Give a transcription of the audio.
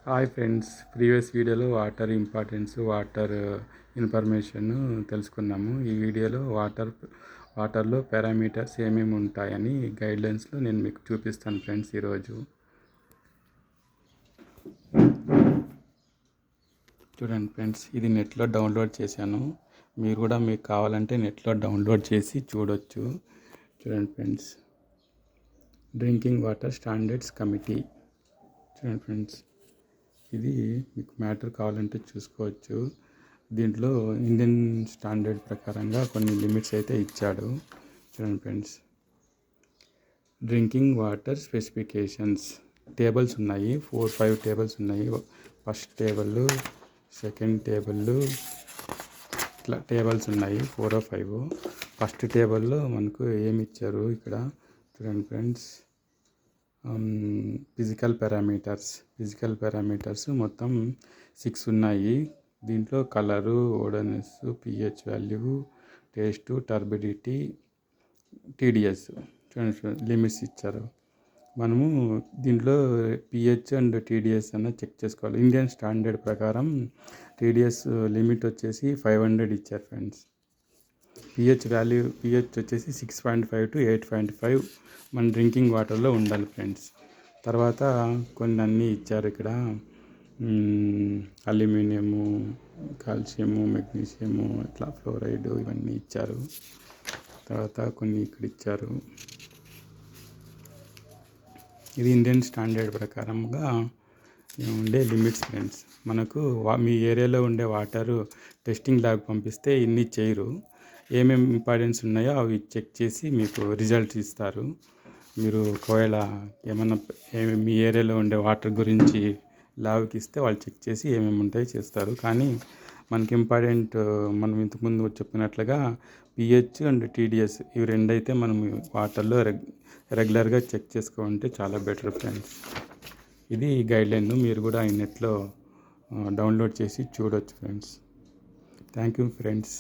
Hi friends, previous వీడియోలో water importance, water information తెలుసుకున్నాము. ఈ వీడియోలో వాటర్లో పారామీటర్స్ ఏమేమి ఉంటాయని గైడ్లైన్స్లో నేను మీకు చూపిస్తాను ఫ్రెండ్స్. ఈరోజు చూడండి ఫ్రెండ్స్, ఇది నెట్లో డౌన్లోడ్ చేశాను. మీరు కూడా మీకు కావాలంటే నెట్లో డౌన్లోడ్ చేసి చూడొచ్చు. చూడండి friends, drinking water standards committee. చూడండి ఫ్రెండ్స్, ఇది మీకు మ్యాటర్ కావాలంటే చూసుకోవచ్చు. దీంట్లో ఇండియన్ స్టాండర్డ్ ప్రకారంగా కొన్ని లిమిట్స్ అయితే ఇచ్చాడు. చూడండి friends, drinking water specifications tables ఉన్నాయి. 4-5 టేబుల్స్ ఉన్నాయి. ఫస్ట్ టేబుల్, సెకండ్ టేబుల్, ఇట్లా టేబుల్స్ ఉన్నాయి 4 or 5. ఫస్ట్ టేబుల్లో మనకు ఏమి ఇచ్చారు ఇక్కడ చూడండి ఫ్రెండ్స్. ఫిజికల్ పారామీటర్స్ మొత్తం 6 ఉన్నాయి. దీంట్లో కలరు, ఓడోనెస్, pH value, taste, turbidity, TDS చూడండి లిమిట్స్ ఇచ్చారు. మనము దీంట్లో పిహెచ్ అండ్ టీడీఎస్ అన్న చెక్ చేసుకోవాలి. ఇండియన్ స్టాండర్డ్ ప్రకారం టీడీఎస్ లిమిట్ వచ్చేసి 500 ఇచ్చారు ఫ్రెండ్స్. పిహెచ్ వచ్చేసి 6.5 to 8.5 మన డ్రింకింగ్ వాటర్లో ఉండాలి ఫ్రెండ్స్. తర్వాత కొన్ని అన్నీ ఇచ్చారు ఇక్కడ. అల్యూమినియము, కాల్షియము, మెగ్నీషియము, ఇట్లా ఫ్లోరైడ్ ఇవన్నీ ఇచ్చారు. తర్వాత కొన్ని ఇక్కడ ఇచ్చారు. ఇది ఇండియన్ స్టాండర్డ్ ప్రకారంగా ఉండే లిమిట్స్ ఫ్రెండ్స్. మనకు మీ ఏరియాలో ఉండే వాటరు టెస్టింగ్ ల్యాబ్ పంపిస్తే ఇన్ని చేయరు. ఏమేమి ఇంపార్టెన్స్ ఉన్నాయో అవి చెక్ చేసి మీకు రిజల్ట్స్ ఇస్తారు. మీరు ఒకవేళ ఏమన్నా మీ ఏరియాలో ఉండే వాటర్ గురించి ల్యాబ్కి ఇస్తే వాళ్ళు చెక్ చేసి ఏమేమి ఉంటాయో చేస్తారు. కానీ మనకి ఇంపార్టెంట్, మనం ఇంతకుముందు చెప్పినట్లుగా పిహెచ్ అండ్ టీడీఎస్ ఇవి రెండైతే మనం వాటర్లో రెగ్యులర్గా చెక్ చేసుకుంటే చాలా బెటర్ ఫ్రెండ్స్. ఇది గైడ్లైన్. మీరు కూడా ఈ నెట్లో డౌన్లోడ్ చేసి చూడవచ్చు ఫ్రెండ్స్. Thank you friends.